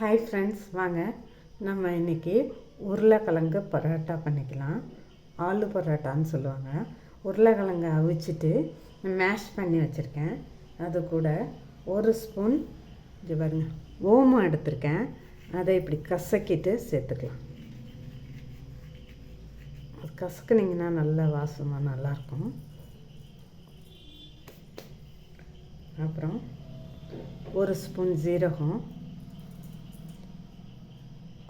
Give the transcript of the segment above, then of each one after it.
Hi friends, வாங்க நம்ம இன்றைக்கி உருளைக்கிழங்கு பரோட்டா பண்ணிக்கலாம். ஆலு பரோட்டான்னு சொல்லுவாங்க. உருளைக்கிழங்கு அவிச்சிட்டு மேஷ் பண்ணி வச்சுருக்கேன். அது கூட ஒரு ஸ்பூன் இது பாருங்க ஓமம் எடுத்திருக்கேன். அதை இப்படி கசக்கிட்டு சேர்த்துக்கலாம். அது கசக்குனிங்கன்னா நல்ல வாசமாக நல்லாயிருக்கும். அப்புறம் ஒரு ஸ்பூன் ஜீரகம்,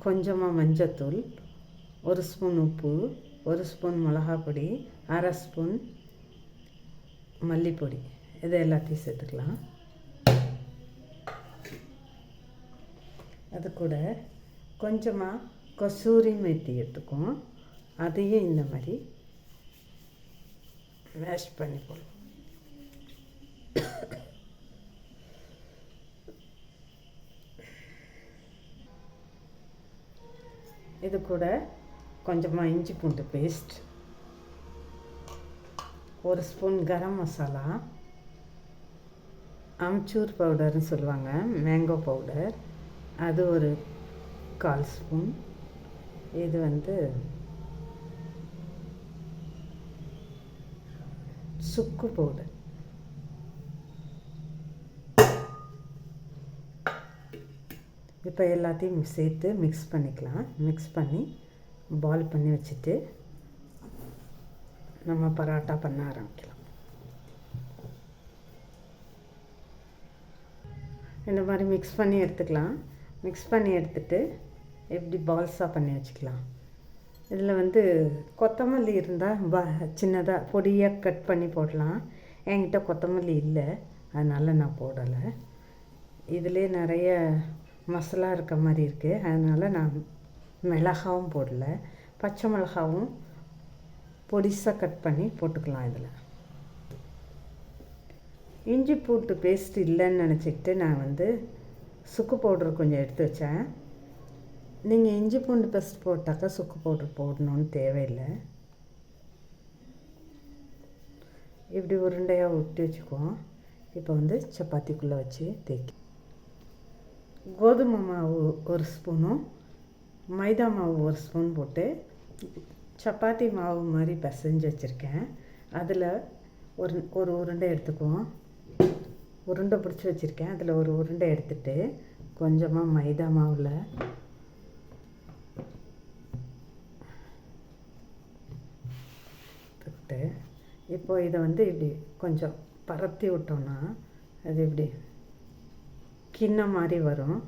கொஞ்சமாக மஞ்சத்தூள், ஒரு ஸ்பூன் உப்பு, ஒரு ஸ்பூன் மிளகாய் பொடி, அரை ஸ்பூன் மல்லிப்பொடி, இதை எல்லாத்தையும் சேர்த்துக்கலாம். அது கூட கொஞ்சமாக கசூரி மேத்தி எடுத்துக்கும். அதையும் இந்த மாதிரி மேஷ் பண்ணி போடுவோம். இது கூட கொஞ்சமாக இஞ்சி பூண்டு பேஸ்ட், ஒரு ஸ்பூன் கரம் மசாலா, அம்ச்சூர் பவுடர்னு சொல்லுவாங்க, மேங்கோ பவுடர், அது ஒரு 1/4 ஸ்பூன். இது சுக்கு பவுடர். இப்போ எல்லாத்தையும் சேர்த்து மிக்ஸ் பண்ணிக்கலாம். மிக்ஸ் பண்ணி பால் பண்ணி வச்சுட்டு நம்ம பரோட்டா பண்ண ஆரம்பிக்கலாம். இந்த மாதிரி மிக்ஸ் பண்ணி எடுத்துக்கலாம். மிக்ஸ் பண்ணி எடுத்துட்டு எப்படி பால்ஸாக பண்ணி வச்சுக்கலாம். இதில் கொத்தமல்லி இருந்தால் சின்னதாக பொடியாக கட் பண்ணி போடலாம். என்கிட்ட கொத்தமல்லி இல்லை, அதனால் நான் போடலை. இதிலே நிறைய மசாலா இருக்க மாதிரி இருக்குது, அதனால் நான் மிளகாவும் போடல. பச்சை மிளகாவும் பொடிசாக கட் பண்ணி போட்டுக்கலாம். இதில் இஞ்சி பூண்டு பேஸ்ட் இல்லைன்னு நினச்சிக்கிட்டு நான் சுக்கு பவுட்ரு கொஞ்சம் எடுத்து வச்சேன். நீங்கள் இஞ்சி பூண்டு பேஸ்ட் போட்டாக்கா சுக்கு பவுட்ரு போடணுன்னு தேவையில்லை. இப்படி உருண்டையாக ஒட்டி வச்சுக்குவோம். இப்போ சப்பாத்திக்குள்ளே வச்சு தேய்க்க. கோதுமை மாவு ஒரு ஸ்பூனும் மைதா மாவு ஒரு ஸ்பூன் போட்டு சப்பாத்தி மாவு மாதிரி பிசைஞ்சு வச்சுருக்கேன். அதில் ஒரு உருண்டை எடுத்துக்குவோம். உருண்டை பிடிச்சி வச்சுருக்கேன். அதில் ஒரு உருண்டை எடுத்துட்டு கொஞ்சமாக மைதா மாவில் தொட்டு இப்போ இதை இப்படி கொஞ்சம் பரத்தி விட்டோன்னா அது இப்படி கிண்ணம் மாதிரி வரும்.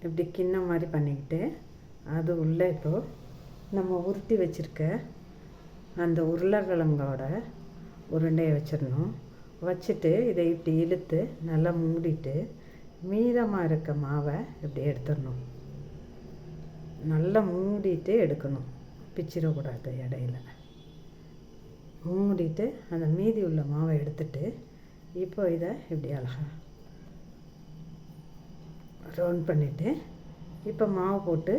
இப்படி கிண்ணம் மாதிரி பண்ணிக்கிட்டு அது உள்ளே இப்போது நம்ம உருட்டி வச்சுருக்க அந்த உருளைக்கிழங்கோட உருண்டையை வச்சிடணும். வச்சுட்டு இதை இப்படி இழுத்து நல்லா மூடிட்டு மீதமாக இருக்க மாவை இப்படி எடுத்துடணும். நல்லா மூடிட்டு எடுக்கணும், பிச்சிடக்கூடாது. இடையில மூடிட்டு அந்த மீதி உள்ள மாவை எடுத்துட்டு இப்போ இதை இப்படி அழகாக ரவுண்ட் பண்ணிவிட்டு இப்போ மாவு போட்டு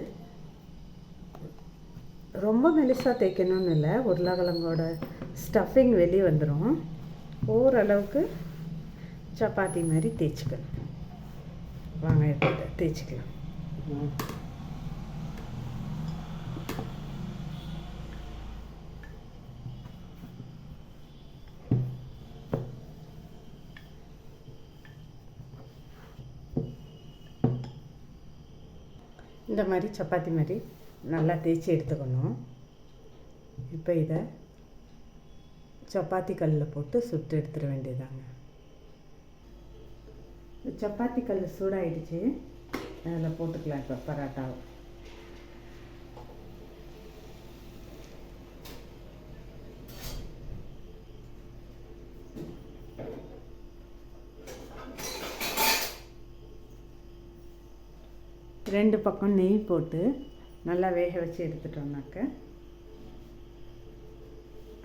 ரொம்ப மெலிசாக தேய்க்கணும்னு இல்லை. உருளைக்கிழங்கோட ஸ்டஃபிங் வெளியே வந்துடும். ஓரளவுக்கு சப்பாத்தி மாதிரி தேய்ச்சிக்கணும். வாங்க எடுத்து தேய்ச்சிக்கலாம். இந்த மாதிரி சப்பாத்தி மாதிரி நல்லா தேய்ச்சி எடுத்துக்கணும். இப்போ இதை சப்பாத்தி கல்லில் போட்டு சுட்டு எடுத்துட வேண்டியதாங்க. சப்பாத்தி கல் சூடாகிடுச்சு, அதில் போட்டுக்கலாம். இப்போ பரோட்டாவை ரெண்டு பக்கம் நெய் போட்டு நல்லா வேக வச்சு எடுத்துட்டோம்னாக்க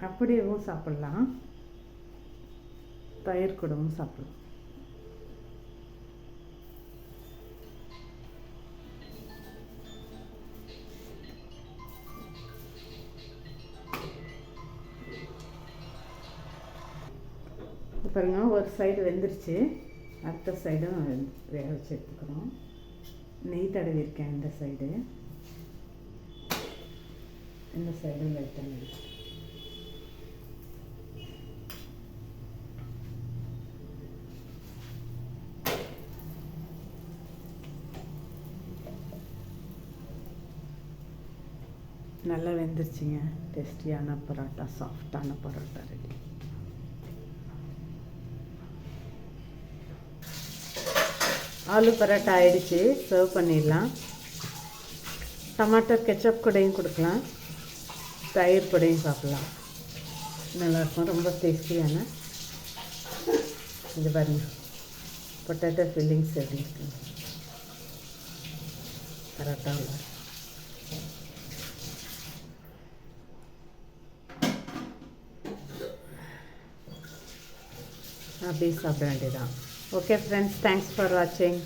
அப்படியேவும் சாப்பிட்லாம், தயிர் கூடவும் சாப்பிடலாம். பாருங்க, ஒரு சைடு வெந்துருச்சு, அடுத்த சைடும் வேக வச்சு எடுத்துக்கிறோம். நெய் தடவி இருக்கேன் இந்த சைடு, இந்த சைடும் லைட்டாக நெய். நல்லா வெந்துருச்சுங்க. டேஸ்டியான பரோட்டா, சாஃப்டான பரோட்டா ரெடி. ஆலு பரோட்டா ஆயிடுச்சு. சர்வ் பண்ணிடலாம். டமாட்டோ கெச்சப் கூடையும் கொடுக்கலாம், தயிர் கூடையும் சாப்பிட்லாம். நல்லாயிருக்கும், ரொம்ப டேஸ்டியான. இது பாருங்கள், பொட்டேட்டோ ஃபில்லிங்ஸ் எப்படி இருக்குங்க பரோட்டாவில். அப்படியே சாப்பிட வேண்டியதான். ஓகே ஃப்ரெண்ட்ஸ், தேங்க்ஸ் ஃபார் வாட்சிங்.